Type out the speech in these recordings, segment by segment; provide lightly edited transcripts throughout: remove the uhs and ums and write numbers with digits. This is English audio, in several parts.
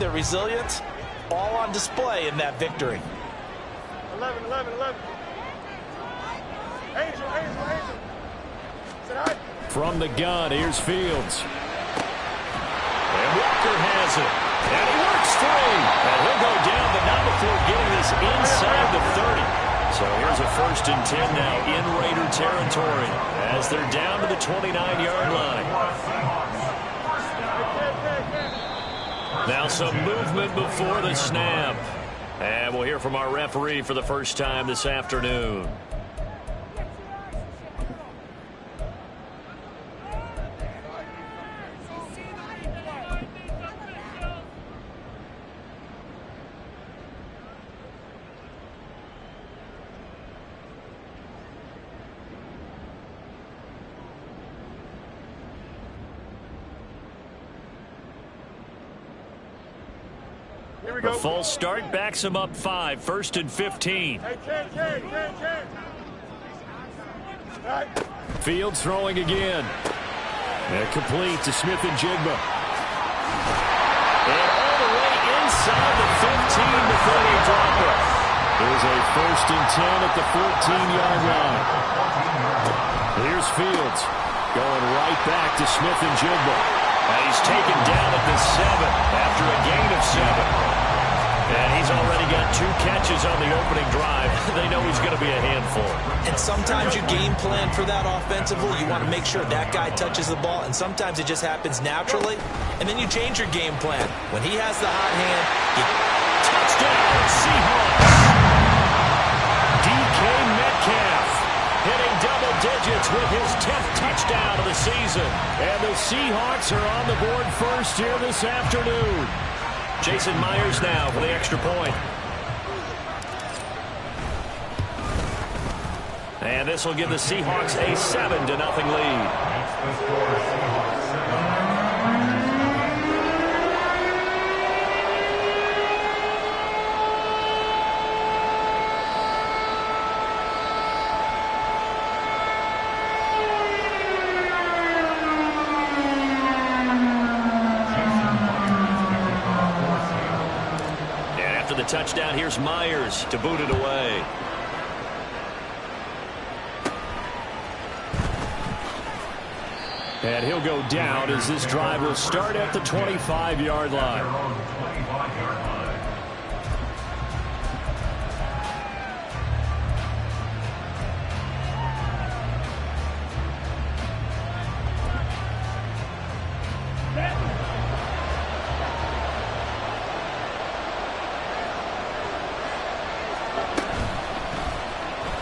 their resilience, all on display in that victory. 11. Angel. From the gun, here's Fields. And Walker has it. And he works free. And he'll go down, but not before getting this inside the 30. So here's a 1st and 10 now in Raider territory as they're down to the 29-yard line. Now some movement before the snap. And we'll hear from our referee for the first time this afternoon. The false start backs him up 5, 1st and 15. Fields throwing again. And complete to Smith and Jigba. And all the way inside the 15 before they drop it. There's a 1st and 10 at the 14-yard line. Here's Fields going right back to Smith and Jigba. And he's taken down at the 7 after a gain of 7. And he's already got 2 catches on the opening drive. They know he's going to be a handful. And sometimes you game plan for that offensively. You want to make sure that guy touches the ball, and sometimes it just happens naturally. And then you change your game plan. When he has the hot hand, touchdown, Seahawks! DK Metcalf hitting double digits with his 10th touchdown of the season. And the Seahawks are on the board first here this afternoon. Jason Myers now for the extra point. And this will give the Seahawks a 7-0 lead. Touchdown. Here's Myers to boot it away. And he'll go down as this drive will start at the 25-yard line.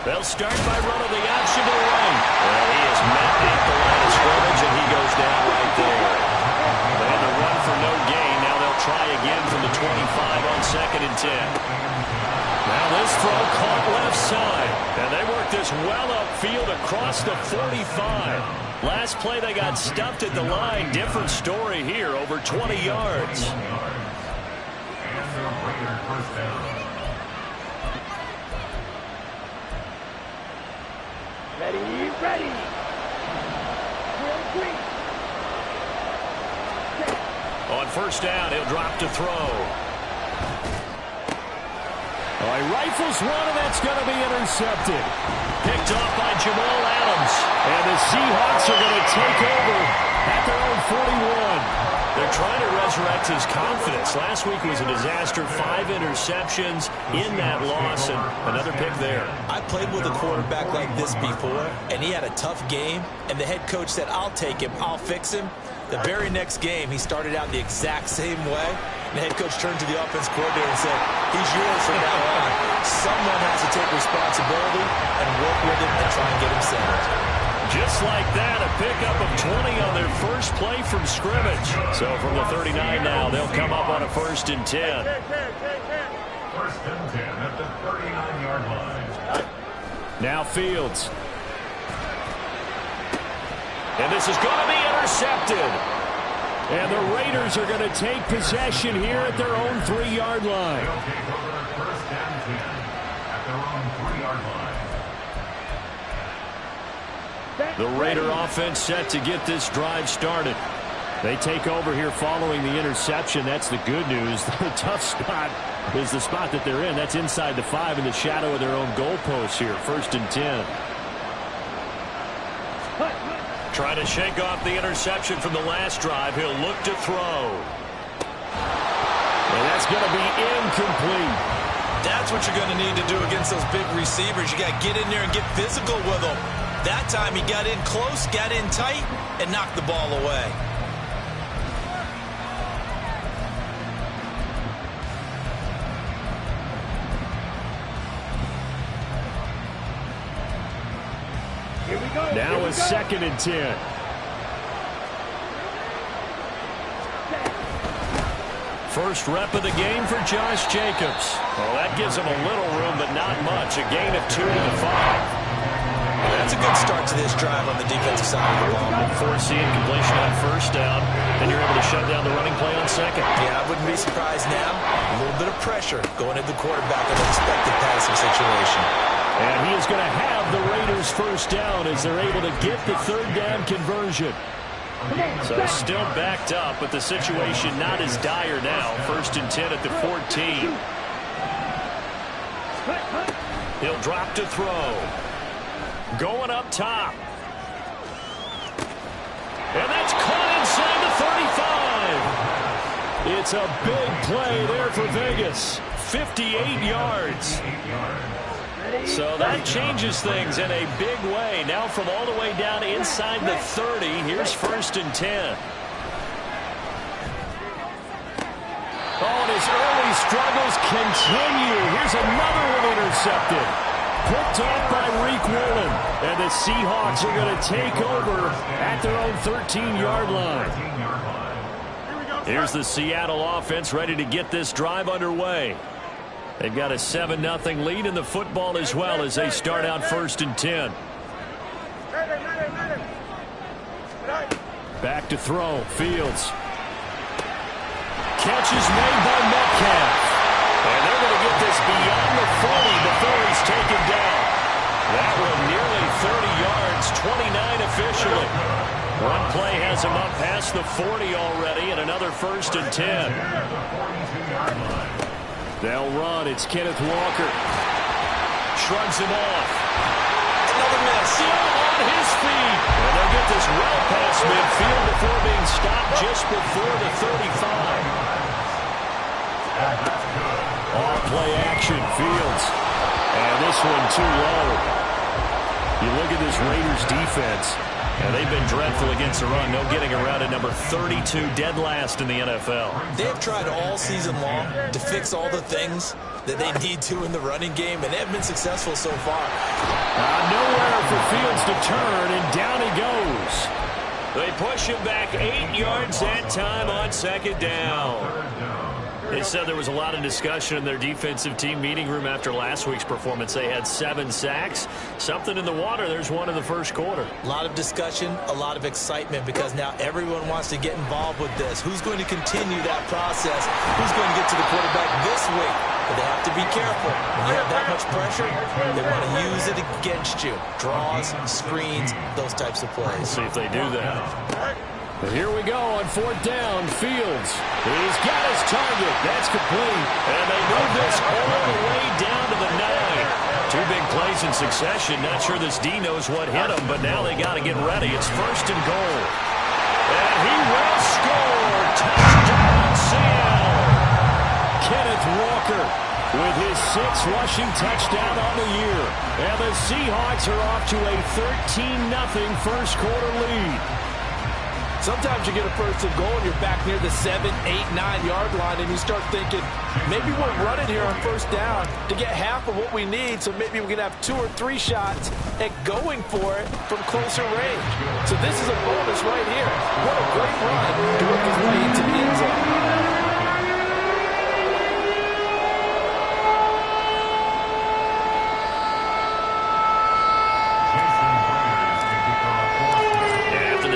They'll start by running the option to the right. Well, he is met at the line of scrimmage, and he goes down right there. They had to run for no gain. Now they'll try again from the 25 on 2nd and 10. Now this throw caught left side. And they work this well upfield across the 45. Last play they got stuffed at the line. Different story here, over 20 yards. Ready. On 1st down, he'll drop to throw. Oh, he rifles one, and that's going to be intercepted. Picked off by Jamal Adams. And the Seahawks are going to take over at their own 41. They're trying to resurrect his confidence. Last week was a disaster. 5 interceptions in that loss, and another pick there. I played with a quarterback like this before, and he had a tough game, and the head coach said, I'll take him, I'll fix him. The very next game, he started out the exact same way. The head coach turned to the offense coordinator and said, he's yours from now on. Someone has to take responsibility and work with him and try and get him settled. Just like that, a pickup of 20 on their first play from scrimmage. So from the 39 now, they'll come up on a 1st and 10. 1st and 10 at the 39-yard line. Now Fields. And this is going to be intercepted. And the Raiders are going to take possession here at their own 3-yard line. They'll take over 1st and 10 at their own 3-yard line. The Raider offense set to get this drive started. They take over here following the interception. That's the good news. The tough spot is the spot that they're in. That's inside the 5 in the shadow of their own goalpost here. 1st and 10. Trying to shake off the interception from the last drive. He'll look to throw. And that's going to be incomplete. That's what you're going to need to do against those big receivers. You got to get in there and get physical with them. That time he got in close, got in tight, and knocked the ball away. Now a 2nd and 10. First rep of the game for Josh Jacobs. Well, that gives him a little room, but not much. A gain of 2 to the 5. That's a good start to this drive on the defensive side of the ball. Forcing completion on 1st down, and you're able to shut down the running play on 2nd. Yeah, I wouldn't be surprised now. A little bit of pressure going at the quarterback in an expected passing situation. And he is going to have the Raiders 1st down as they're able to get the 3rd down conversion. So still backed up, but the situation not as dire now. 1st and 10 at the 14. He'll drop to throw. Going up top. And that's caught inside the 35. It's a big play there for Vegas. 58 yards. So that changes things in a big way. Now from all the way down inside the 30, here's 1st and 10. Oh, and his early struggles continue. Here's another one intercepted. Picked off by Reek Woolen. And the Seahawks are going to take over at their own 13-yard line. Here's the Seattle offense ready to get this drive underway. They've got a 7-0 lead in the football as well as they start out 1st and 10. Back to throw. Fields. Catch is made by Metcalf. And they're going to get this beyond the 40 before he's taken down. That one nearly 30 yards, 29 officially. One play has him up past the 40 already, and another 1st and 10. They'll run. It's Kenneth Walker. Shrugs him off. Another miss. Still on his feet. And they'll get this well past midfield before being stopped just before the 35. Off play action. Fields. And this one too low. You look at this Raiders defense, and they've been dreadful against the run. No getting around at number 32, dead last in the NFL. They have tried all season long to fix all the things that they need to in the running game, and they have been successful so far. Nowhere for Fields to turn, and down he goes. They push him back 8 yards that time on 2nd down. They said there was a lot of discussion in their defensive team meeting room after last week's performance. They had 7 sacks. Something in the water. There's one in the 1st quarter. A lot of discussion, a lot of excitement, because now everyone wants to get involved with this. Who's going to continue that process? Who's going to get to the quarterback this week? But they have to be careful. When you have that much pressure, they want to use it against you. Draws, screens, those types of plays. Let's see if they do that. But here we go on 4th down. Fields. He's got his target. That's complete. And they move this all the way down to the 9. 2 big plays in succession. Not sure this D knows what hit him, but now they got to get ready. It's 1st and goal. And he will score. Touchdown, Seattle. Kenneth Walker with his 6th rushing touchdown on the year. And the Seahawks are off to a 13-0 1st quarter lead. Sometimes you get a 1st and goal and you're back near the 7, 8, 9-yard line, and you start thinking, maybe we're running here on 1st down to get half of what we need, so maybe we can have 2 or 3 shots at going for it from closer range. So this is a bonus right here. What a great run to work his way into the end zone.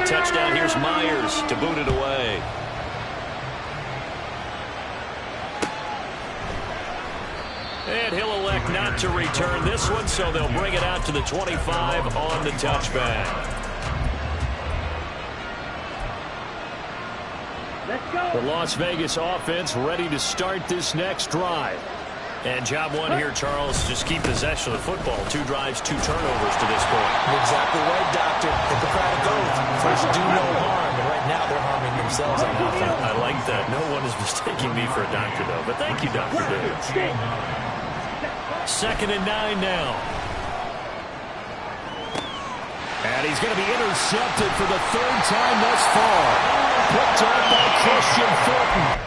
Touchdown, here's Myers to boot it away. And he'll elect not to return this one, so they'll bring it out to the 25 on the touchback. The Las Vegas offense ready to start this next drive. And job one here, Charles, just keep possession of the football. 2 drives, 2 turnovers to this point. You're exactly right, Doctor. Hippocratic oath. First, do no harm. And right now, they're harming themselves on offense. I like that. No one is mistaking me for a doctor, though. But thank you, Dr. Davis. 2nd and 9 now. And he's going to be intercepted for the 3rd time thus far. Picked up by Christian Fulton.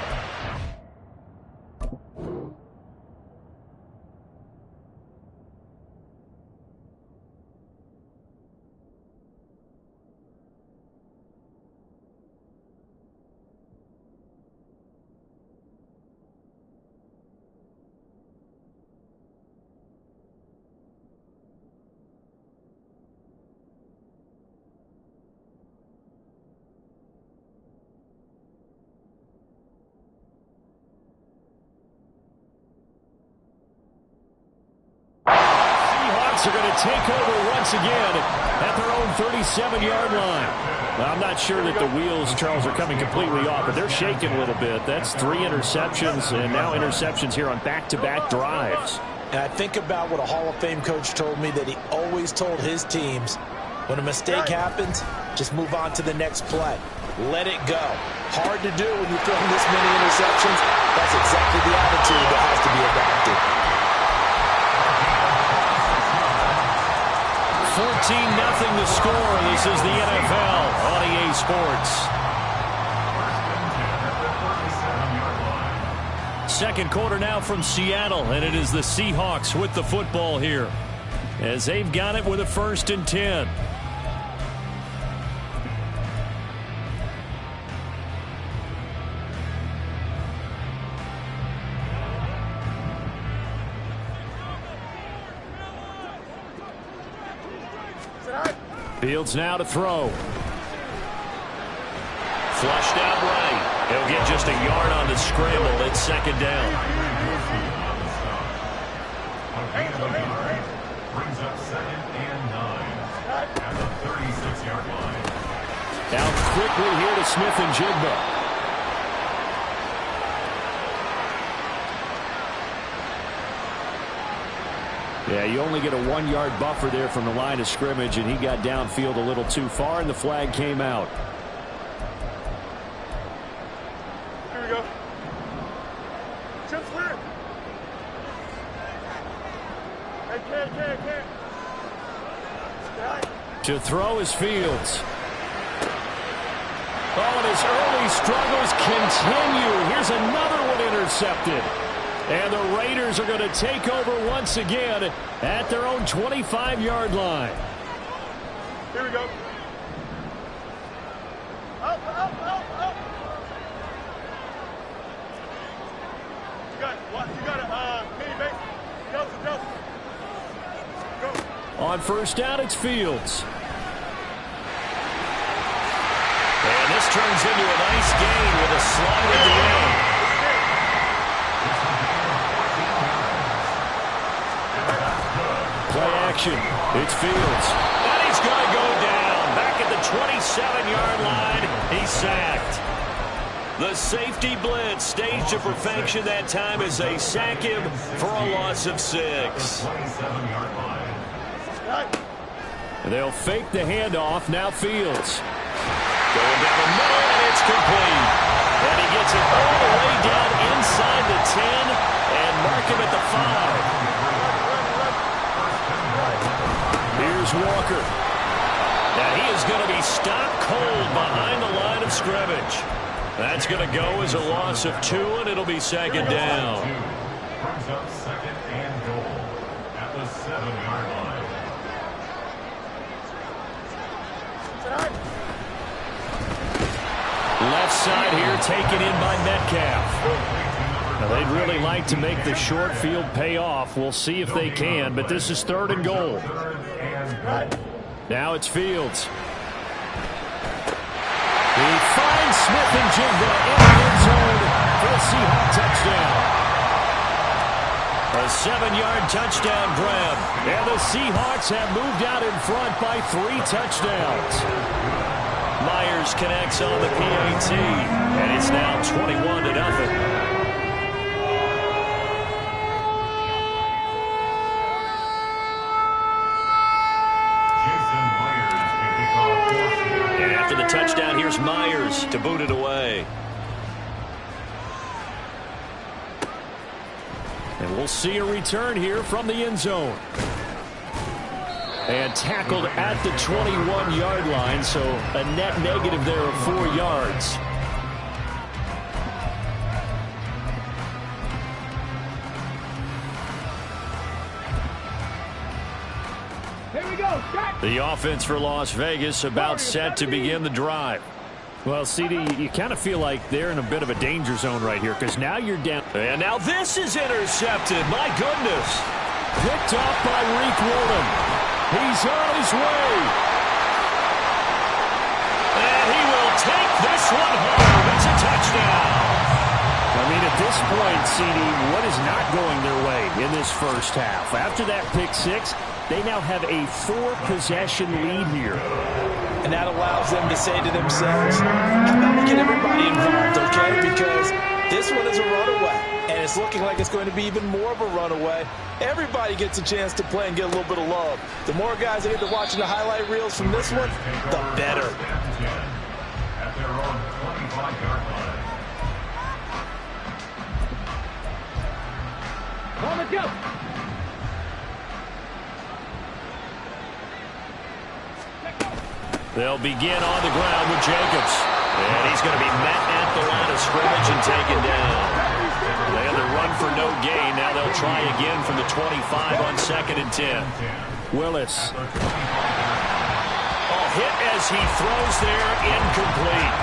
Are going to take over once again at their own 37-yard line. Now, I'm not sure that the wheels, Charles, are coming completely off, but they're shaking a little bit. That's 3 interceptions and now interceptions here on back-to-back drives. And I think about what a Hall of Fame coach told me, that he always told his teams, when a mistake happens, just move on to the next play. Let it go. Hard to do when you're throwing this many interceptions. That's exactly the attitude that has to be adopted. 14-0 the score. This is the NFL on EA Sports. 2nd quarter now from Seattle, and it is the Seahawks with the football here as they've got it with a 1st and 10. Fields now to throw. Flushed out right. He'll get just a yard on the scramble. It's 2nd down. Brings up 2nd and 9 at the 36-yard line. Out quickly here to Smith and Jigba. Yeah, you only get a 1-yard buffer there from the line of scrimmage, and he got downfield a little too far, and the flag came out. Here we go. Chip's clear. Hey, can't. To throw is Fields. Oh, and his early struggles continue. Here's another one intercepted. And the Raiders are going to take over once again at their own 25-yard line. Here we go. Up. You got it. Mini base. Delta. Go. On 1st down, it's Fields. And this turns into a nice gain with a slide at the end. Play action. It's Fields. And he's going to go down. Back at the 27-yard line. He's sacked. The safety blitz staged to perfection that time as they sack him for a loss of 6. And they'll fake the handoff. Now Fields. Going down the middle, and it's complete. And he gets it all the way down inside the 10 and mark him at the 5. Here's Walker. And he is going to be stopped cold behind the line of scrimmage. That's going to go as a loss of 2, and it'll be 2nd down. Brings up 2nd and goal at the 7-yard line. Left side here taken in by Metcalf. Now they'd really like to make the short field pay off. We'll see if they can, but this is 3rd and goal. Now it's Fields. He finds Smith and Jigba in the end zone for a Seahawks touchdown. A 7-yard touchdown grab. And the Seahawks have moved out in front by 3 touchdowns. Myers connects on the PAT, and it's now 21-0. After the touchdown, here's Myers to boot it away. And we'll see a return here from the end zone. And tackled at the 21-yard line, so a net negative there of 4 yards. Here we go. The offense for Las Vegas about set to begin the drive. Well, CD, you kind of feel like they're in a bit of a danger zone right here because now you're down. And now this is intercepted. My goodness. Picked off by Reek Woolen. He's on his way. And he will take this one home. It's a touchdown. I mean, at this point, CD, what is not going their way in this first half? After that pick six, they now have a 4-possession lead here. And that allows them to say to themselves, how about we get everybody involved, okay? Because this one is a runaway, and it's looking like it's going to be even more of a runaway. Everybody gets a chance to play and get a little bit of love. The more guys that get to watching the highlight reels from this one, the better. At their own 25-yard line. On the go. They'll begin on the ground with Jacobs. And he's going to be met at the line of scrimmage and taken down. They had the run for no gain. Now they'll try again from the 25 on 2nd and 10. Willis. Hit as he throws there, incomplete.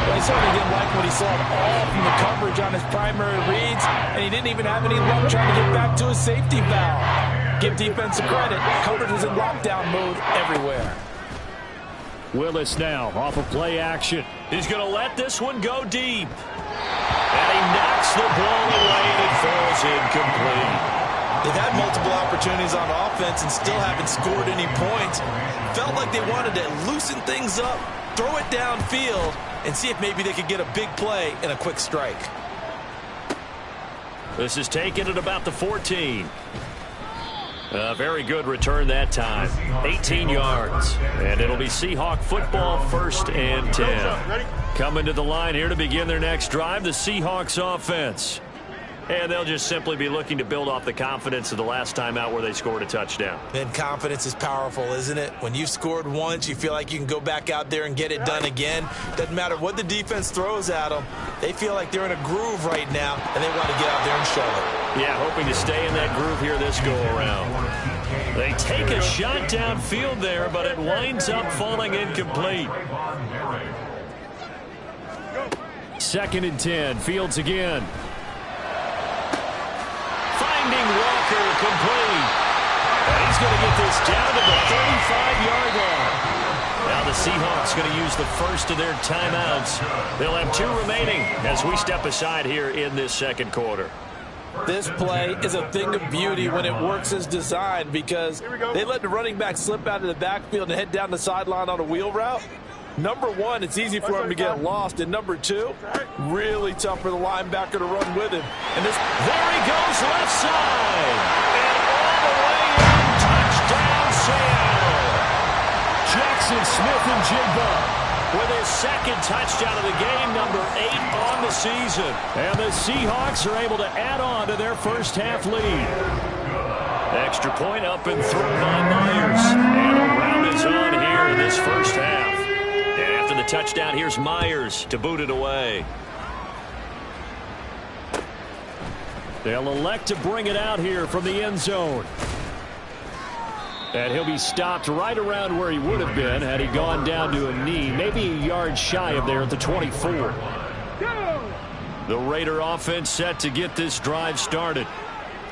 Well, he certainly didn't like what he saw all from the coverage on his primary reads, and he didn't even have any luck trying to get back to his safety valve. Give defense credit. Coverage was in lockdown mode everywhere. Willis now off of play action. He's going to let this one go deep. And he knocks the ball away and it falls incomplete. They've had multiple opportunities on offense and still haven't scored any points. Felt like they wanted to loosen things up, throw it downfield, and see if maybe they could get a big play and a quick strike. This is taken at about the 14. A very good return that time. 18 yards. And it'll be Seahawk football, 1st and 10. Coming to the line here to begin their next drive, the Seahawks offense. And they'll just simply be looking to build off the confidence of the last time out where they scored a touchdown. And confidence is powerful, isn't it? When you've scored once, you feel like you can go back out there and get it done again. Doesn't matter what the defense throws at them. They feel like they're in a groove right now, and they want to get out there and show it. Yeah, hoping to stay in that groove here this go-around. They take a shot downfield there, but it winds up falling incomplete. 2nd and 10. Fields again. Finding Walker complete. And he's going to get this down to the 35-yard line. Now the Seahawks going to use the first of their timeouts. They'll have 2 remaining as we step aside here in this 2nd quarter. This play is a thing of beauty when it works as designed because they let the running back slip out of the backfield and head down the sideline on a wheel route. Number one, it's easy for him to get lost. And number two, really tough for the linebacker to run with him. And this, there he goes left side. And all the way in, touchdown Seattle. Jackson Smith and Jigba with his 2nd touchdown of the game, number 8 on the season. And the Seahawks are able to add on to their first half lead. Extra point up and through by Myers. And a round is on here in this first half. And after the touchdown, here's Myers to boot it away. They'll elect to bring it out here from the end zone. And he'll be stopped right around where he would have been had he gone down to a knee, maybe a yard shy of there at the 24. The Raider offense set to get this drive started.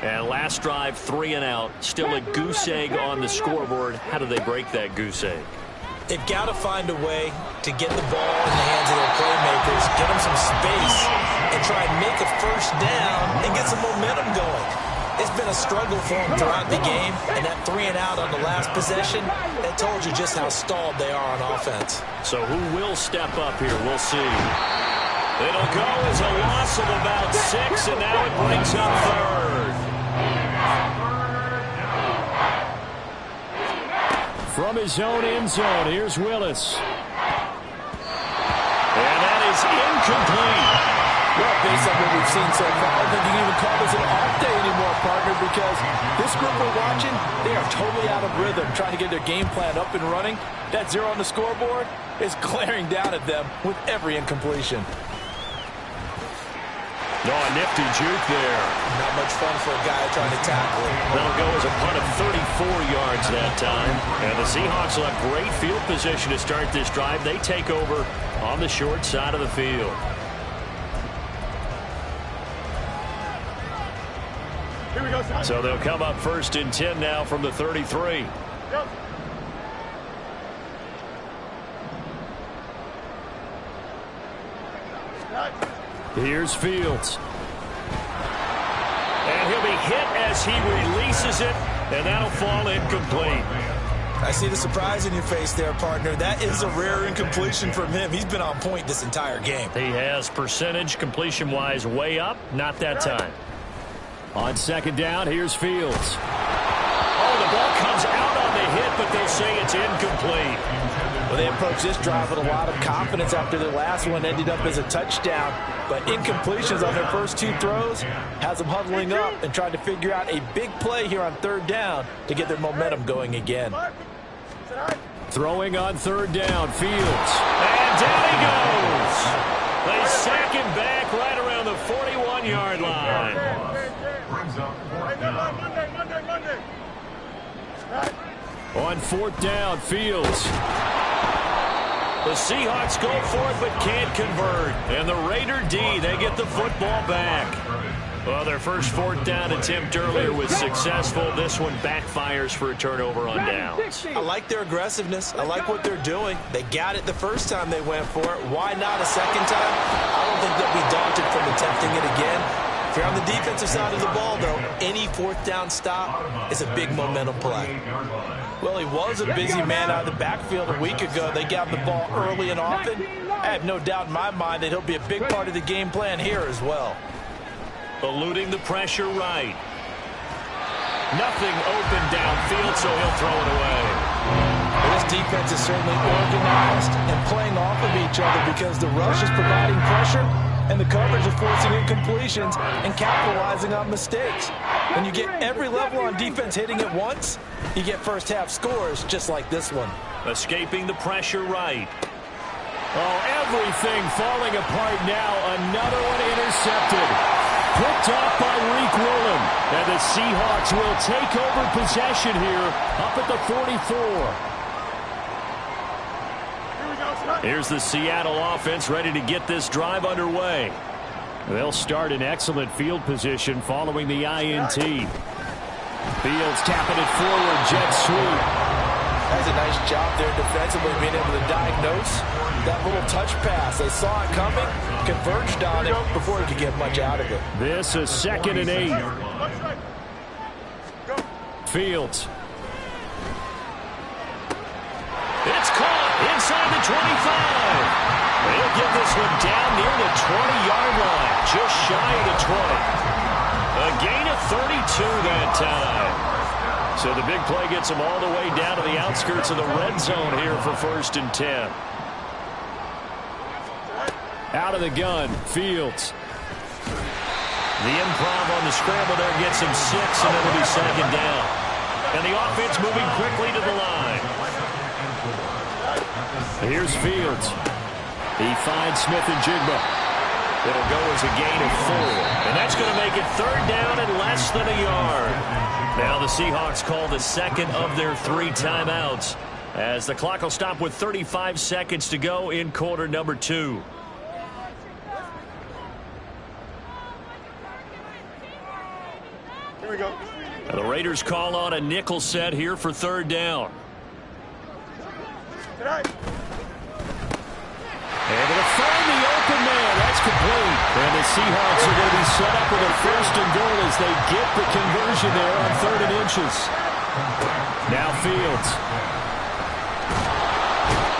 And last drive, 3 and out. Still a goose egg on the scoreboard. How do they break that goose egg? they've got to find a way to get the ball in the hands of their playmakers, get them some space, and try and make a first down and get some momentum going. It's been a struggle for them throughout the game, and that 3 and out on the last possession, that told you just how stalled they are on offense. So who will step up here? We'll see. It'll go as a loss of about 6, and now it brings up third. From his own end zone, here's Willis. And that is incomplete. Well, based on what we've seen so far, I don't think you can even call this an off day anymore, partner, because this group we're watching, they are totally out of rhythm, trying to get their game plan up and running. That 0 on the scoreboard is glaring down at them with every incompletion. No, a nifty juke there. Not much fun for a guy trying to tackle him. That'll go as a punt of 34 yards that time. And the Seahawks will have great field position to start this drive. They take over on the short side of the field. Here we go, son. So they'll come up 1st and 10 now from the 33. Go. Here's Fields. And he'll be hit as he releases it, and that'll fall incomplete. I see the surprise in your face there, partner. That is a rare incompletion from him. He's been on point this entire game. He has percentage completion-wise way up, not that time. On 2nd down, here's Fields. Oh, the ball comes out on the hit, but they'll say it's incomplete. Well, they approached this drive with a lot of confidence after their last one ended up as a touchdown. But incompletions on their first 2 throws has them huddling up and trying to figure out a big play here on 3rd down to get their momentum going again. Throwing on 3rd down, Fields. And down he goes. They sack him back right around the 41-yard line. On 4th down, Fields. The Seahawks go for it but can't convert. And the Raider D, they get the football back. Well, their first 4th down attempt earlier was successful. This one backfires for a turnover on downs. I like their aggressiveness. I like what they're doing. They got it the first time they went for it. Why not a second time? I don't think they'll be daunted from attempting it again. If you're on the defensive side of the ball, though, any 4th down stop is a big momentum play. Well, he was a busy man out of the backfield a week ago. They got the ball early and often. I have no doubt in my mind that he'll be a big part of the game plan here as well. Eluding the pressure right. Nothing open downfield, so he'll throw it away. Well, this defense is certainly organized and playing off of each other because the rush is providing pressure and the coverage is forcing incompletions and capitalizing on mistakes. When you get every level on defense hitting at once, you get first half scores just like this one. Escaping the pressure right. Oh, everything falling apart now. Another one intercepted. Picked off by Reek Woolen. And the Seahawks will take over possession here up at the 44. Here's the Seattle offense ready to get this drive underway. They'll start in excellent field position following the INT. Fields tapping it forward, jet sweep. That's a nice job there defensively, being able to diagnose that little touch pass. They saw it coming, converged on it before he could get much out of it. This is 2nd and 8. Fields. It's caught inside the 25. They'll get this one down near the 20-yard line, just shy of the 20. A gain of 32 that time. So the big play gets them all the way down to the outskirts of the red zone here for 1st and 10. Out of the gun, Fields. The improv on the scramble there gets him 6, and it'll be 2nd down. And the offense moving quickly to the line. Here's Fields. He finds Smith and Jigba. It'll go as a gain of 4. And that's going to make it 3rd down and less than a yard. Now the Seahawks call the 2nd of their 3 timeouts as the clock will stop with 35 seconds to go in quarter number 2. Here we go. And the Raiders call on a nickel set here for 3rd down. Tonight. Able to find the open man. That's complete. And the Seahawks are going to be set up with a 1st and goal as as they get the conversion there on 3rd and inches. Now Fields.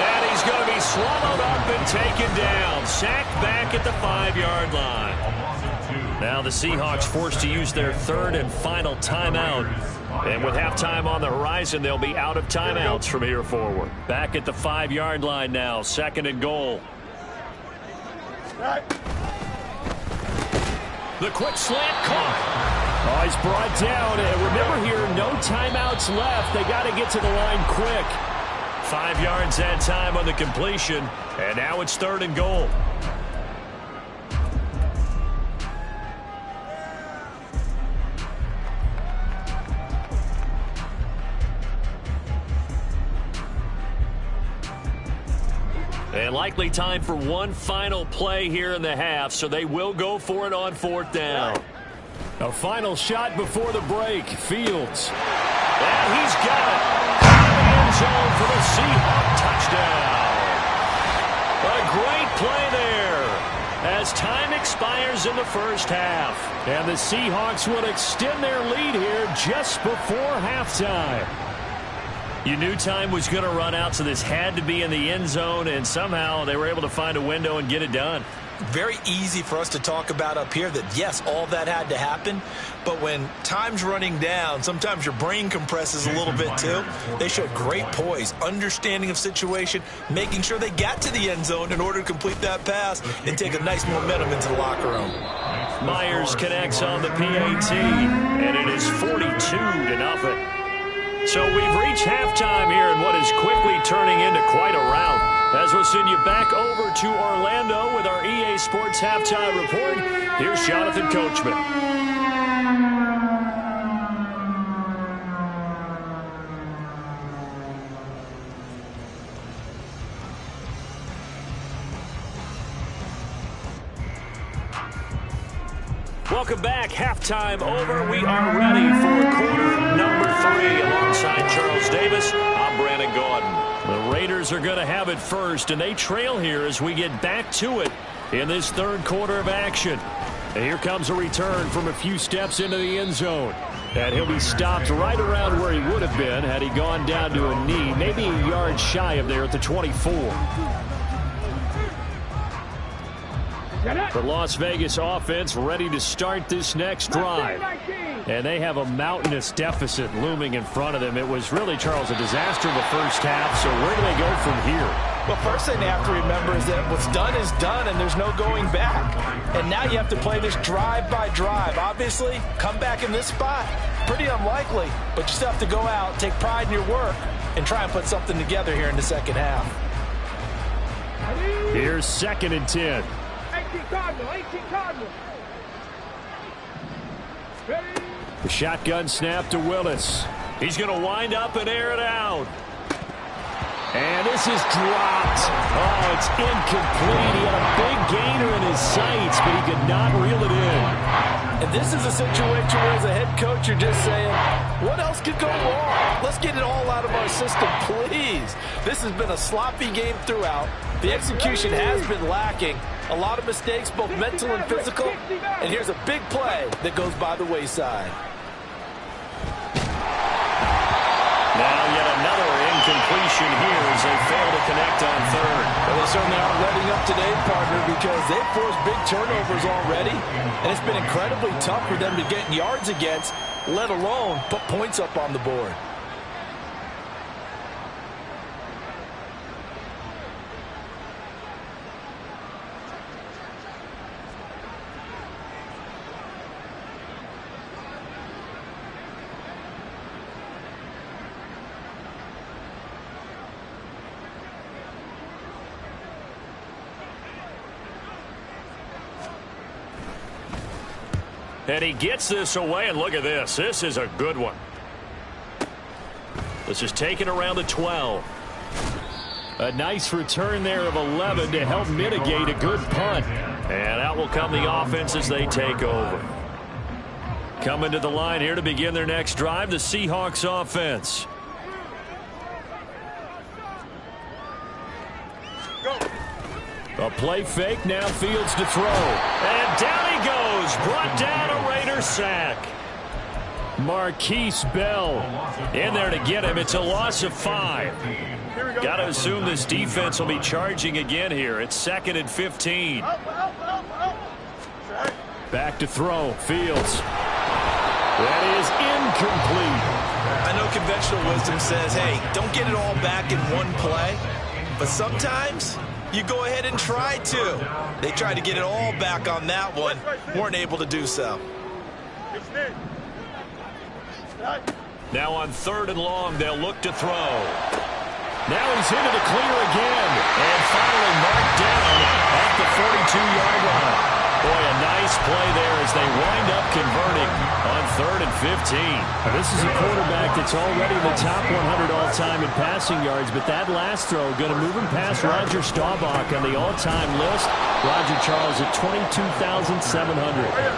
And he's going to be swallowed up and taken down. Sacked back at the 5-yard line. Now the Seahawks forced to use their 3rd and final timeout. And with halftime on the horizon, they'll be out of timeouts from here forward. Back at the 5-yard line now, 2nd and goal. The quick slant caught. Oh, he's brought down. And remember here, no timeouts left. They got to get to the line quick. 5 yards that time on the completion. And now it's 3rd and goal. And likely time for one final play here in the half, so they will go for it on 4th down. A final shot before the break. Fields. And he's got it. In the end zone for the Seahawk touchdown. A great play there as time expires in the first half. And the Seahawks will extend their lead here just before halftime. You knew time was going to run out, so this had to be in the end zone, and somehow they were able to find a window and get it done. Very easy for us to talk about up here that, yes, all that had to happen, but when time's running down, sometimes your brain compresses a little bit too. They showed great poise, understanding of situation, making sure they got to the end zone in order to complete that pass and take a nice momentum into the locker room. Myers connects on the PAT, and it is 42-0. So we've reached halftime here in what is quickly turning into quite a rout. As we'll send you back over to Orlando with our EA Sports Halftime Report, here's Jonathan Coachman. Welcome back. Halftime over. We are ready for quarter number 3. Alongside Charles Davis, I'm Brandon Gordon. The Raiders are going to have it first, and they trail here as we get back to it in this 3rd quarter of action. And here comes a return from a few steps into the end zone. And he'll be stopped right around where he would have been had he gone down to a knee, maybe a yard shy of there at the 24. The Las Vegas offense ready to start this next drive. And they have a mountainous deficit looming in front of them. It was really, Charles, a disaster in the first half. So where do they go from here? Well, first thing they have to remember is that what's done is done, and there's no going back. And now you have to play this drive by drive. Obviously, come back in this spot, pretty unlikely. But you still have to go out, take pride in your work, and try and put something together here in the second half. Here's 2nd and 10. 18 Cardinal. The shotgun snap to Willis. He's going to wind up and air it out. And this is dropped. Oh, it's incomplete. He had a big gainer in his sights, but he could not reel it in. And this is a situation where, as a head coach, you're just saying, what else could go wrong? Let's get it all out of our system, please. This has been a sloppy game throughout. The execution has been lacking. A lot of mistakes, both mental and physical. And here's a big play that goes by the wayside. Now yet another incompletion here as they fail to connect on 3rd. Well, they certainly aren't letting up today, partner, because they've forced big turnovers already. And it's been incredibly tough for them to get yards against, let alone put points up on the board. And he gets this away, and look at this. This is a good one. This is taken around the 12. A nice return there of 11 to help mitigate a good punt. And out will come the offense as they take over. Coming to the line here to begin their next drive, the Seahawks offense. A play fake, now Fields to throw. And down he goes. Brought down a Raider sack. Marquise Bell in there to get him. It's a loss of 5. Got to assume this defense will be charging again here. It's 2nd and 15. Back to throw. Fields. That is incomplete. I know conventional wisdom says, hey, don't get it all back in one play. But sometimes you go ahead and try to. They tried to get it all back on that one. Weren't able to do so. Now on 3rd and long, they'll look to throw. Now he's into the clear again. And finally marked down at the 42-yard line. Boy, a nice play there as they wind up converting on 3rd and 15. Now, this is a quarterback that's already in the top 100 all-time in passing yards, but that last throw going to move him past Roger Staubach on the all-time list. Roger Charles at 22,700.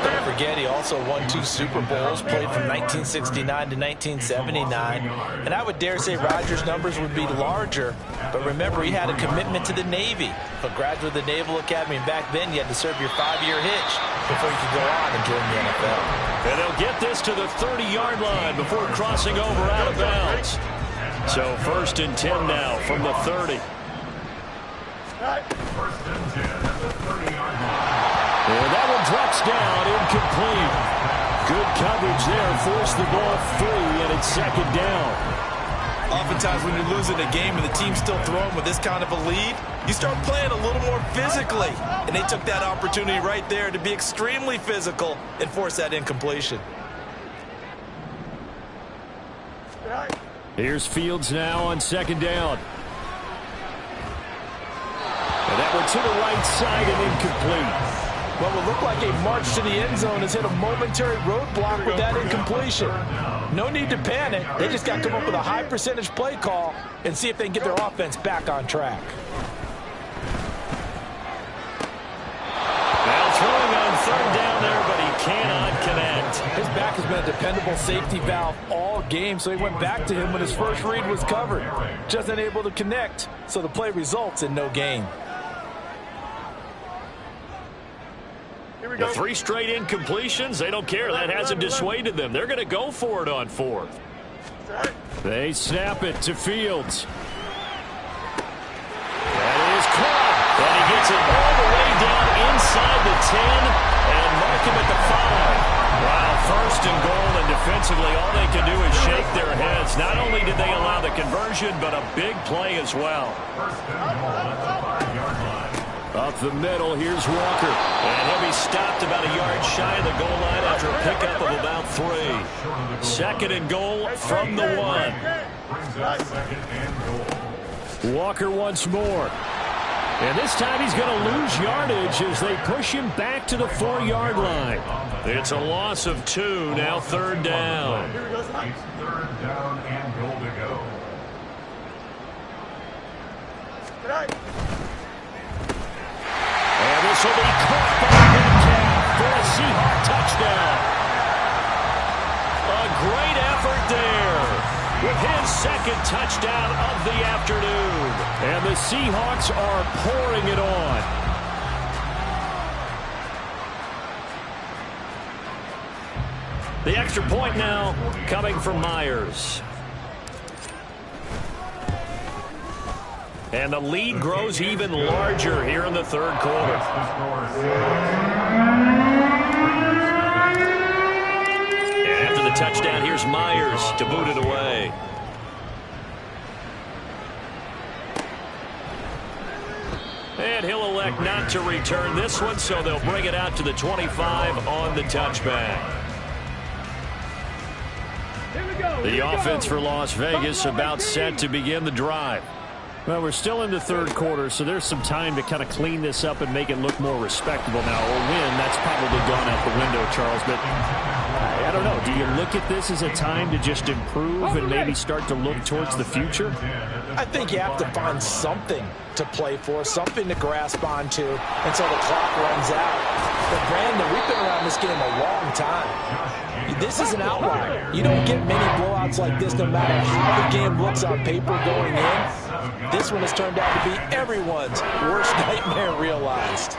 Don't forget, he also won 2 Super Bowls, played from 1969 to 1979. And I would dare say Roger's numbers would be larger, but remember, he had a commitment to the Navy. A graduate of the Naval Academy, and back then you had to serve your 5-year hitch before you could go on and join the NFL. And they'll get this to the 30-yard line before crossing over out of bounds. So 1st and 10 now from the 30. 1st and 10 at the 30-yard line. And that one drops down, incomplete. Good coverage there, forced the ball free, and it's 2nd down. Oftentimes when you're losing a game and the team's still throwing with this kind of a lead, you start playing a little more physically. And they took that opportunity right there to be extremely physical and force that incompletion. Here's Fields now on 2nd down. And that one to the right side and incomplete. What will look like a march to the end zone has hit a momentary roadblock with that incompletion. No need to panic. They just got to come up with a high percentage play call and see if they can get their offense back on track. Now throwing on 3rd down there, but he cannot connect. His back has been a dependable safety valve all game, so he went back to him when his first read was covered. Just unable to connect, so the play results in no gain. The 3 straight incompletions, they don't care. That hasn't dissuaded them. They're going to go for it on 4th. They snap it to Fields. That is caught. And he gets it all the way down inside the 10 and mark him at the 5. Wow, 1st and goal, and defensively all they can do is shake their heads. Not only did they allow the conversion, but a big play as well. 1st and goal at the 5-yard line. Up the middle, here's Walker. And he'll be stopped about a yard shy of the goal line after a pickup of about 3. 2nd and goal from the 1. Brings up 2nd and goal. Walker once more. And this time he's going to lose yardage as they push him back to the 4-yard line. It's a loss of 2, now 3rd down. It's 3rd down and goal to go. And this will be caught by Metcalf for a Seahawk touchdown. A great effort there with his 2nd touchdown of the afternoon. And the Seahawks are pouring it on. The extra point now coming from Myers. And the lead grows even larger here in the 3rd quarter. And after the touchdown, here's Myers to boot it away. And he'll elect not to return this one, so they'll bring it out to the 25 on the touchback. The offense for Las Vegas about set to begin the drive. Well, we're still in the 3rd quarter, so there's some time to kind of clean this up and make it look more respectable now. A win, that's probably gone out the window, Charles, but I don't know. Do you look at this as a time to just improve and maybe start to look towards the future? I think you have to find something to play for, something to grasp onto until the clock runs out. But, Brandon, we've been around this game a long time. This is an outlier. You don't get many blowouts like this no matter how the game looks on paper going in. This one has turned out to be everyone's worst nightmare realized.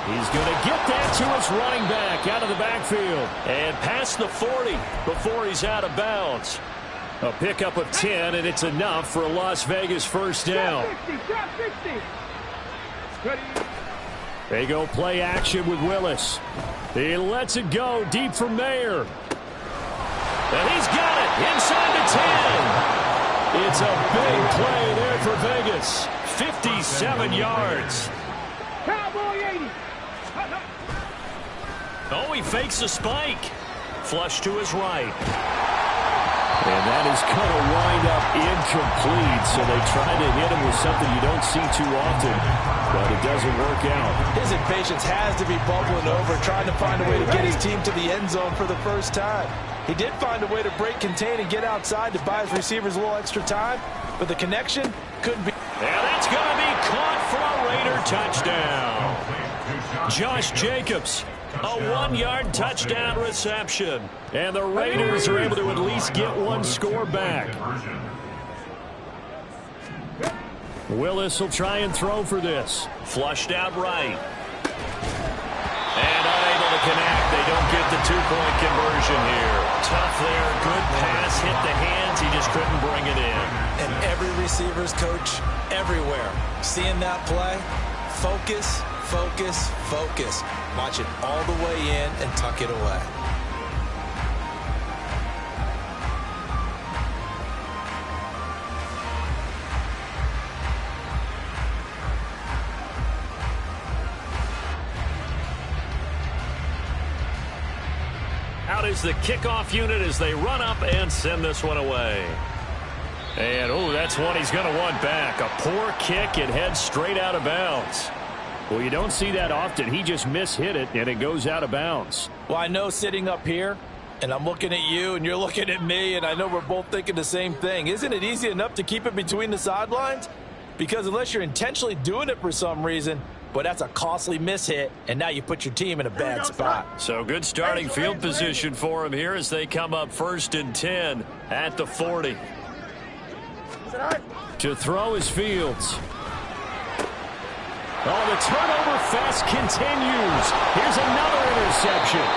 He's going to get that to his running back out of the backfield. And past the 40 before he's out of bounds. A pickup of 10, and it's enough for a Las Vegas first down. Drop 60. Ready. They go play action with Willis. He lets it go deep for Mayer. And he's got it inside the 10. It's a big play there for Vegas. 57 yards. Cowboy 80. Oh, he fakes a spike. Flush to his right. And that is going to wind up incomplete, so they try to hit him with something you don't see too often, but it doesn't work out. His impatience has to be bubbling over, trying to find a way to get his team to the end zone for the first time. He did find a way to break, contain, and get outside to buy his receivers a little extra time, but the connection couldn't be. And that's going to be caught for a Raider touchdown. Josh Jacobs, a 1-yard touchdown reception. And the Raiders are able to at least get one score back. Willis will try and throw for this. Flushed out right. And unable to connect. They don't get the two-point conversion here. Tough there. Good pass. Hit the hands. He just couldn't bring it in. And every receiver's coach everywhere. Seeing that play, focus, focus, focus. Watch it all the way in and tuck it away. Out is the kickoff unit as they run up and send this one away. And, oh, that's one he's going to want back. A poor kick. It heads straight out of bounds. Well, you don't see that often. He just mishit it, and it goes out of bounds. Well, I know sitting up here, and I'm looking at you, and you're looking at me, and I know we're both thinking the same thing. Isn't it easy enough to keep it between the sidelines? Because unless you're intentionally doing it for some reason, but that's a costly mishit, and now you put your team in a bad spot. So good starting field position for him here as they come up 1st and 10 at the 40. To throw is Fields. Oh, the turnover fest continues. Here's another interception.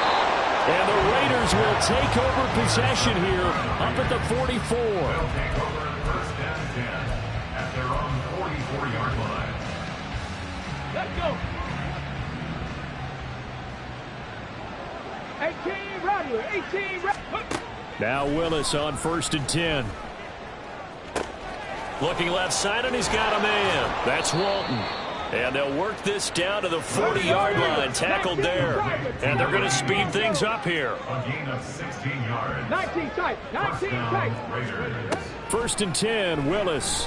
And the Raiders will take over possession here up at the 44. They'll take over 1st and 10 at their own 44-yard line. Let's go. 18 Rattler. 18 Rattler. Now Willis on 1st and 10. Looking left side, and he's got a man. That's Walton. And they'll work this down to the 40-yard line, tackled there. And they're going to speed things up here. A gain of 16 yards. 19 tight. 19 tight. Raiders. 1st and 10, Willis.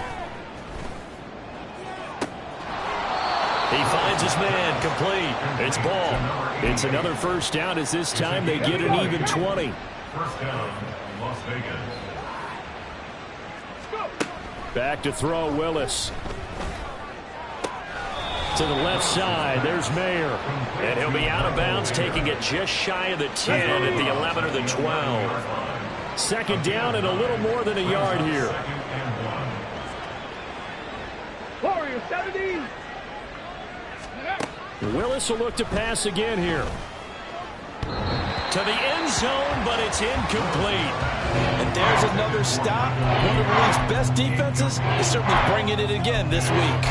He finds his man, complete. It's ball. It's another first down as this time they get an even 20. 1st down, Las Vegas. Back to throw, Willis. To the left side, there's Mayer. And he'll be out of bounds, taking it just shy of the 10 at the 11 or the 12. 2nd down and a little more than a yard here. Warrior 70. Willis will look to pass again here. To the end zone, but it's incomplete. And there's another stop. One of the league's best defenses is certainly bringing it again this week.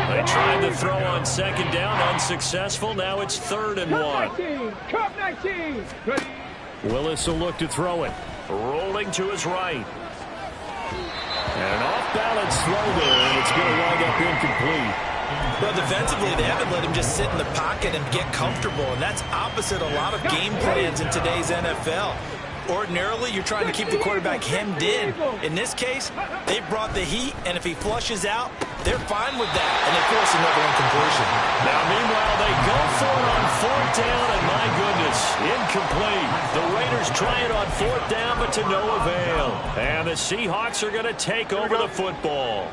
They tried to throw on 2nd down, unsuccessful. Now it's 3rd and 1. 19. Cup 19. Ready. Willis will look to throw it. Rolling to his right. And an off-balance throw there, and it's going to wind up incomplete. Well, defensively, they haven't let him just sit in the pocket and get comfortable, and that's opposite a lot of game plans in today's NFL. Ordinarily, you're trying to keep the quarterback hemmed in. In this case, they brought the heat, and if he flushes out, they're fine with that, and they force another incompletion. Now, meanwhile, they go for it on 4th down, and my goodness, incomplete. The Raiders try it on 4th down, but to no avail. And the Seahawks are going to take over the football.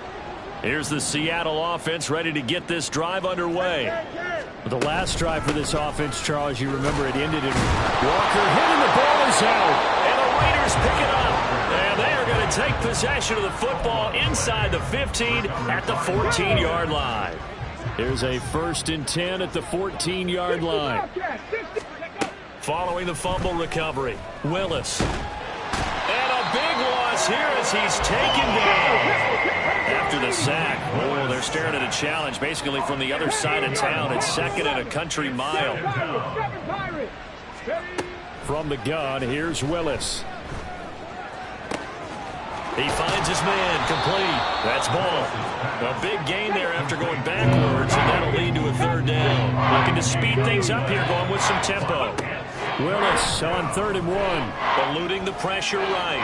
Here's the Seattle offense ready to get this drive underway. The last drive for this offense, Charles, you remember it ended in Walker hitting the ball is out. And the Raiders pick it up. And they are going to take possession of the football inside the 15 at the 14-yard line. Here's a 1st and 10 at the 14-yard line. Following the fumble recovery, Willis. And a big loss here as he's taken down. After the sack, oh, they're staring at a challenge basically from the other side of town. It's 2nd and a country mile. From the gun, here's Willis. He finds his man, complete. That's ball. A big gain there after going backwards, and that'll lead to a 3rd down. Looking to speed things up here, going with some tempo. Willis on 3rd and 1. Eluding the pressure right.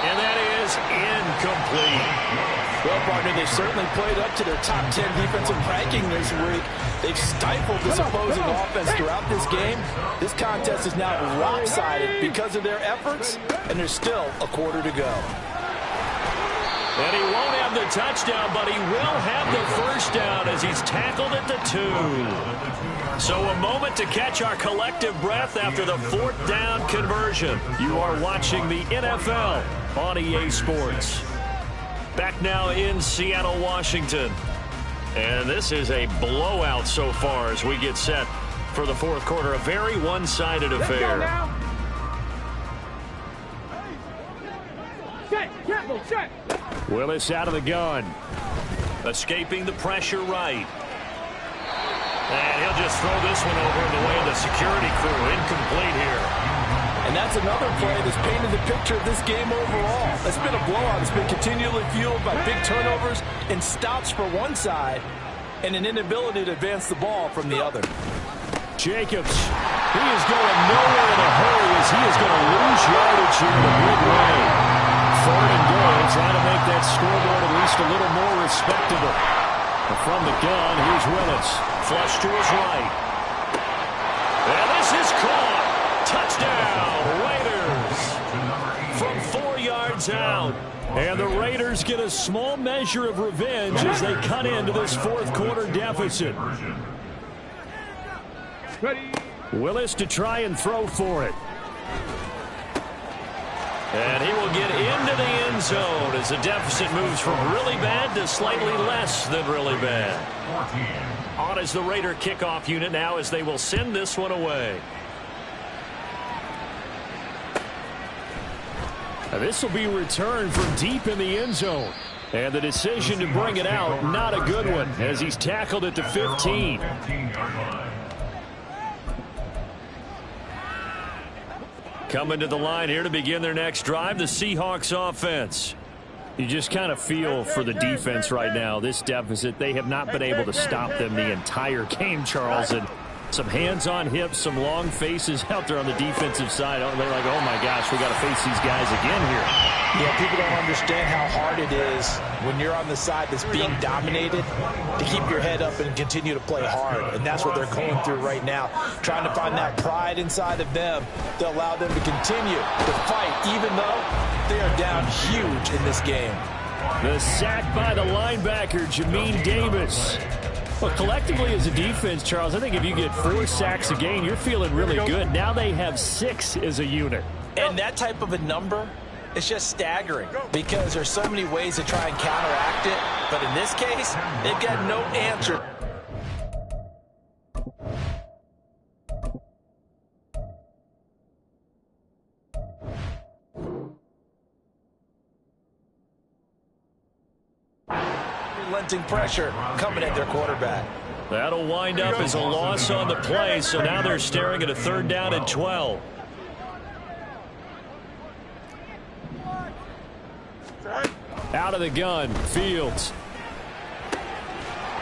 And that is incomplete. Well, partner, they certainly played up to their top 10 defensive ranking this week. They've stifled this opposing offense throughout this game. This contest is now lopsided because of their efforts, and there's still a quarter to go. And he won't have the touchdown, but he will have the 1st down as he's tackled at the 2. So a moment to catch our collective breath after the 4th down conversion. You are watching the NFL on EA Sports. Back now in Seattle, Washington. And this is a blowout so far as we get set for the 4th quarter. A very one-sided affair. Willis out of the gun. Escaping the pressure right. And he'll just throw this one over in the way of the security crew. Incomplete here. And that's another play that's painted the picture of this game overall. It's been a blowout. It's been continually fueled by big turnovers and stops for one side and an inability to advance the ball from the other. Jacobs, he is going nowhere in a hurry as he is going to lose yardage here in a big way. 3rd and goal, trying to make that scoreboard at least a little more respectable. And from the gun, here's Willis. Flush to his right. And this is caught. Touchdown, Raiders. From 4 yards out. And the Raiders get a small measure of revenge as they cut into this 4th quarter deficit. Willis to try and throw for it. And he will get into the end zone as the deficit moves from really bad to slightly less than really bad. On is the Raider kickoff unit now as they will send this one away. Now this will be returned from deep in the end zone. And the decision to bring it out, not a good one, as he's tackled at the 15. Coming to the line here to begin their next drive, the Seahawks offense. You just kind of feel for the defense right now. This deficit, they have not been able to stop them the entire game, Charles. And some hands on hips, some long faces out there on the defensive side. They're like, oh, my gosh, we got to face these guys again here. Yeah, people don't understand how hard it is when you're on the side that's being dominated to keep your head up and continue to play hard. And that's what they're going through right now, trying to find that pride inside of them to allow them to continue to fight, even though they are down huge in this game. The sack by the linebacker, Jamin Davis. Well, collectively as a defense, Charles, I think if you get 4 sacks a game, you're feeling really good. Now they have 6 as a unit. And that type of a number, it's just staggering because there's so many ways to try and counteract it. But in this case, they've got no answer. Relenting pressure coming at their quarterback. That'll wind up as a loss on the play, so now they're staring at a 3rd down and 12. Out of the gun, Fields.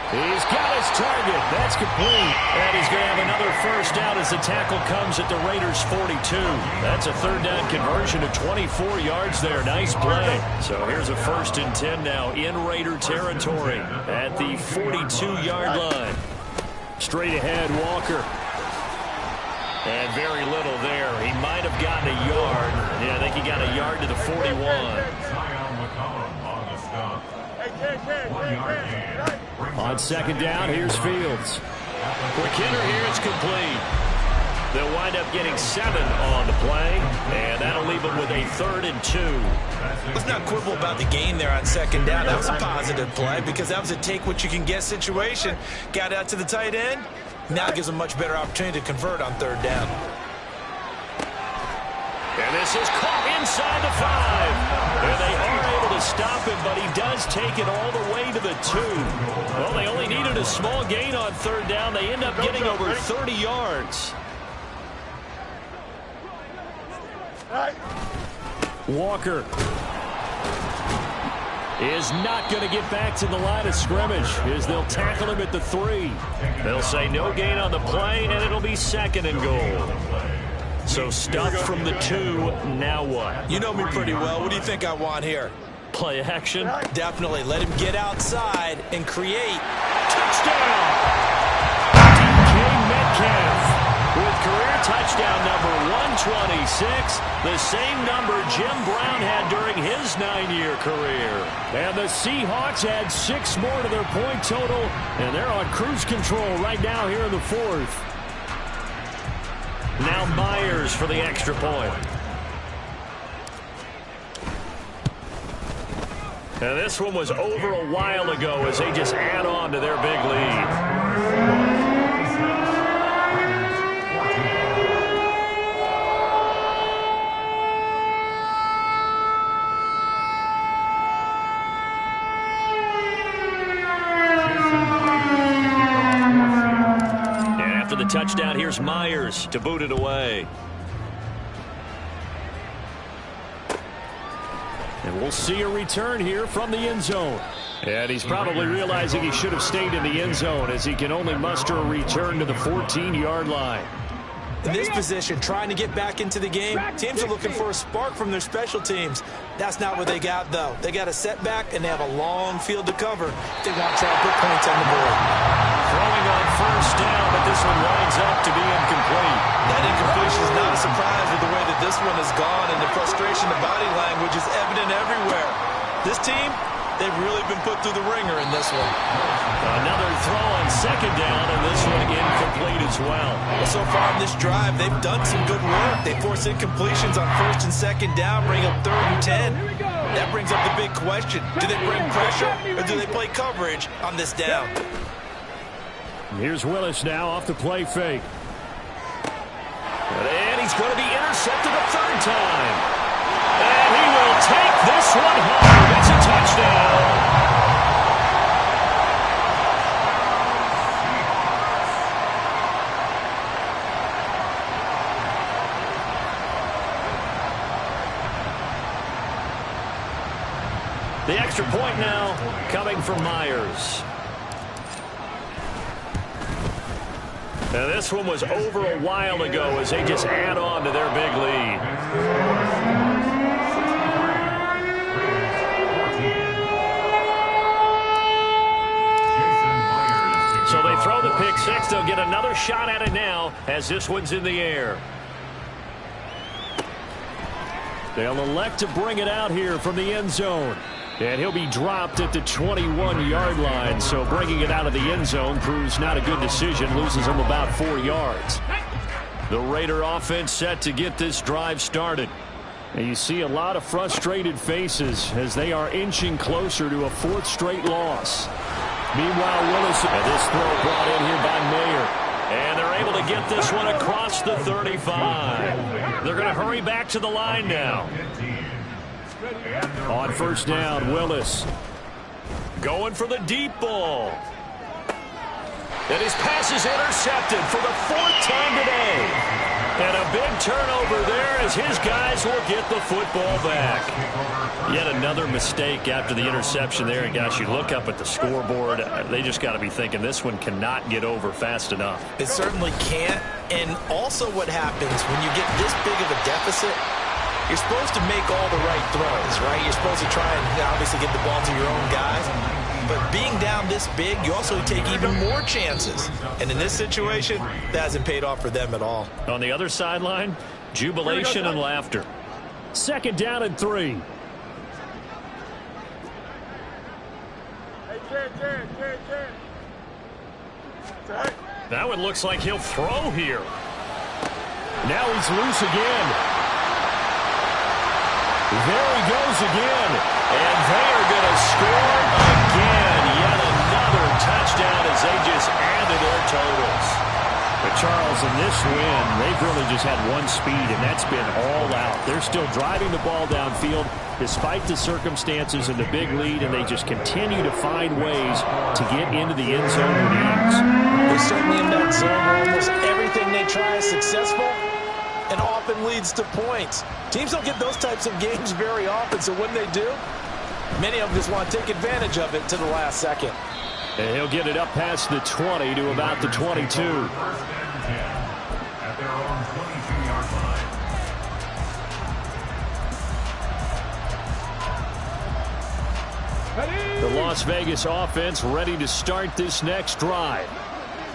He's got his target. That's complete. And he's going to have another 1st down as the tackle comes at the Raiders' 42. That's a 3rd down conversion to 24 yards there. Nice play. So here's a 1st and 10 now in Raider territory at the 42-yard line. Straight ahead, Walker. And very little there. He might have gotten a yard. Yeah, I think he got a yard to the 41. On 2nd down, here's Fields. Quick hitter here, it's complete. They'll wind up getting 7 on the play, and that'll leave them with a 3rd and 2. Let's not quibble about the gain there on 2nd down. That was a positive play because that was a take-what-you-can-get situation. Got out to the tight end. Now gives them much better opportunity to convert on 3rd down. And this is caught inside the 5. And they are able to stop him, but he does take it all the way to the 2. Well, they only needed a small gain on 3rd down. They end up getting over 30 yards. Walker is not going to get back to the line of scrimmage as they'll tackle him at the 3. They'll say no gain on the play, and it'll be 2nd and goal. So stuffed from the 2, now what? You know me pretty well. What do you think I want here? Play action? Definitely. Let him get outside and create. Touchdown! DK Metcalf with career touchdown number 126, the same number Jim Brown had during his 9-year career. And the Seahawks add 6 more to their point total, and they're on cruise control right now here in the 4th. Now Myers for the extra point. And this one was over a while ago as they just add on to their big lead. The touchdown, here's Myers to boot it away. And we'll see a return here from the end zone. And he's probably realizing he should have stayed in the end zone as he can only muster a return to the 14-yard line. In this position, trying to get back into the game, teams are looking for a spark from their special teams. That's not what they got, though. They got a setback, and they have a long field to cover if they want to try to put points on the board. Throwing on 1st down, but this one winds up to be incomplete. That incompletion is not a surprise with the way that this one has gone, and the frustration, the body language is evident everywhere. This team, they've really been put through the ringer in this one. Another throw on 2nd down, and this one incomplete as well. So far in this drive, they've done some good work. They force incompletions on 1st and 2nd down, bring up 3rd and 10. That brings up the big question. Do they bring pressure, or do they play coverage on this down? Here's Willis now off the play fake. And he's going to be intercepted a 3rd time. And he will take this one home. It's a touchdown. The extra point now coming from Myers. Now this one was over a while ago as they just add on to their big lead. So they throw the pick 6. They'll get another shot at it now as this one's in the air. They'll elect to bring it out here from the end zone. And he'll be dropped at the 21-yard line, so bringing it out of the end zone proves not a good decision, loses him about 4 yards. The Raider offense set to get this drive started. And you see a lot of frustrated faces as they are inching closer to a 4th straight loss. Meanwhile, Willis, and this throw brought in here by Mayer. And they're able to get this one across the 35. They're going to hurry back to the line now. On 1st down, Willis going for the deep ball. And his pass is intercepted for the 4th time today. And a big turnover there as his guys will get the football back. Yet another mistake after the interception there. And gosh, you look up at the scoreboard, they just got to be thinking this one cannot get over fast enough. It certainly can't. And also what happens when you get this big of a deficit, you're supposed to make all the right throws, right? You're supposed to try and obviously get the ball to your own guys. But being down this big, you also take even more chances. And in this situation, that hasn't paid off for them at all. On the other sideline, jubilation and laughter. 2nd down and 3. That one looks like he'll throw here. Now he's loose again. There he goes again. And they are going to score again. Yet another touchdown as they just add to their totals. But Charles, in this win, they've really just had one speed, and that's been all out. They're still driving the ball downfield despite the circumstances and the big lead, and they just continue to find ways to get into the end zone with ease. They're certainly in that zone where almost everything they try is successful and often leads to points. Teams don't get those types of games very often, so when they do, many of them just want to take advantage of it to the last second. And he'll get it up past the 20 to about the 22. First and 10 at their own 22-yard line. The Las Vegas offense ready to start this next drive.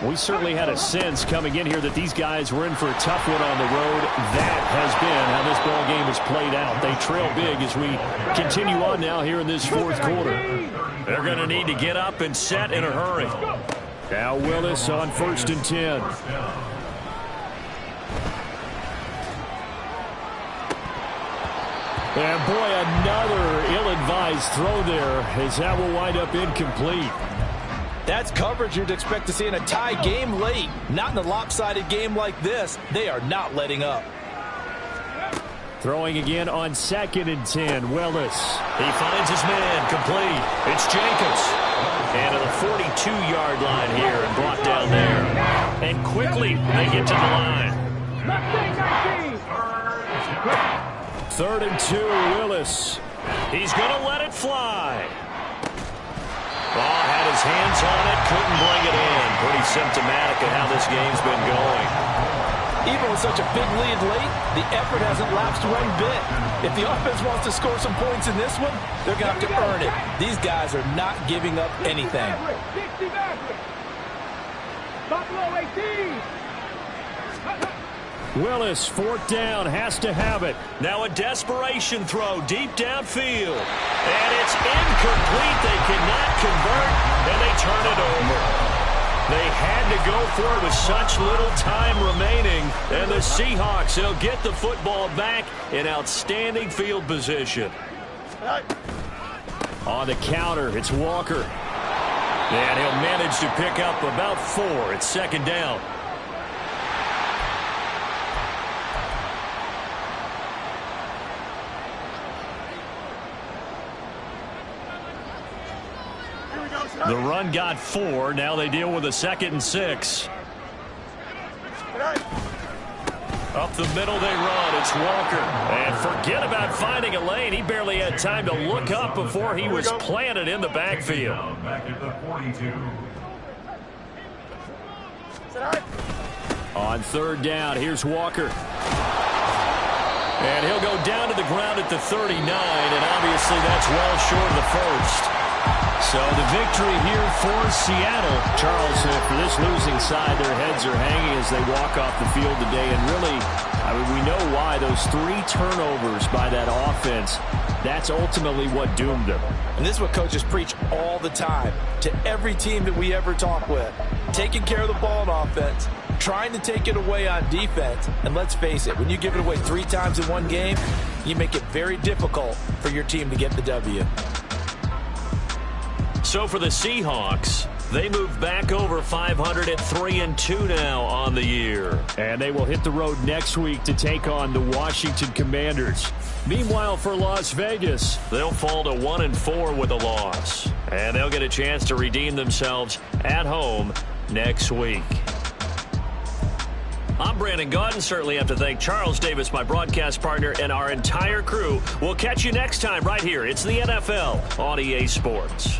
We certainly had a sense coming in here that these guys were in for a tough one on the road. That has been how this ball game has played out. They trail big as we continue on now here in this fourth quarter. They're going to need to get up and set in a hurry. Now Willis on 1st and 10. And boy, another ill-advised throw there as that will wind up incomplete. That's coverage you'd expect to see in a tie game late. Not in a lopsided game like this. They are not letting up. Throwing again on 2nd and 10, Willis. He finds his man, complete. It's Jacobs. And to the 42-yard line here and brought down there. And quickly they get to the line. 3rd and 2, Willis. He's going to let it fly. Ball had his hands on it, couldn't bring it in. Pretty symptomatic of how this game's been going. Even with such a big lead late, the effort hasn't lapsed one bit. If the offense wants to score some points in this one, they're going to have to earn it. These guys are not giving up anything. Buffalo 18. Willis, 4th down, has to have it. Now a desperation throw deep downfield. And it's incomplete. They cannot convert, and they turn it over. They had to go for it with such little time remaining. And the Seahawks, they'll get the football back in outstanding field position. On the counter, it's Walker. And he'll manage to pick up about 4. It's 2nd down. The run got 4. Now they deal with a 2nd and 6. Up the middle they run. It's Walker. And forget about finding a lane. He barely had time to look up before he was planted in the backfield. Back at the 42. On 3rd down, here's Walker. And he'll go down to the ground at the 39, and obviously that's well short of the first. So the victory here for Seattle. Charles, for this losing side, their heads are hanging as they walk off the field today. And really, I mean, we know why. Those 3 turnovers by that offense, that's ultimately what doomed them. And this is what coaches preach all the time to every team that we ever talk with. Taking care of the ball on offense, trying to take it away on defense. And let's face it, when you give it away 3 times in one game, you make it very difficult for your team to get the W. So for the Seahawks, they move back over 500 at 3-2 now on the year. And they will hit the road next week to take on the Washington Commanders. Meanwhile, for Las Vegas, they'll fall to 1-4 with a loss. And they'll get a chance to redeem themselves at home next week. I'm Brandon Gaudin. Certainly have to thank Charles Davis, my broadcast partner, and our entire crew. We'll catch you next time right here. It's the NFL on EA Sports.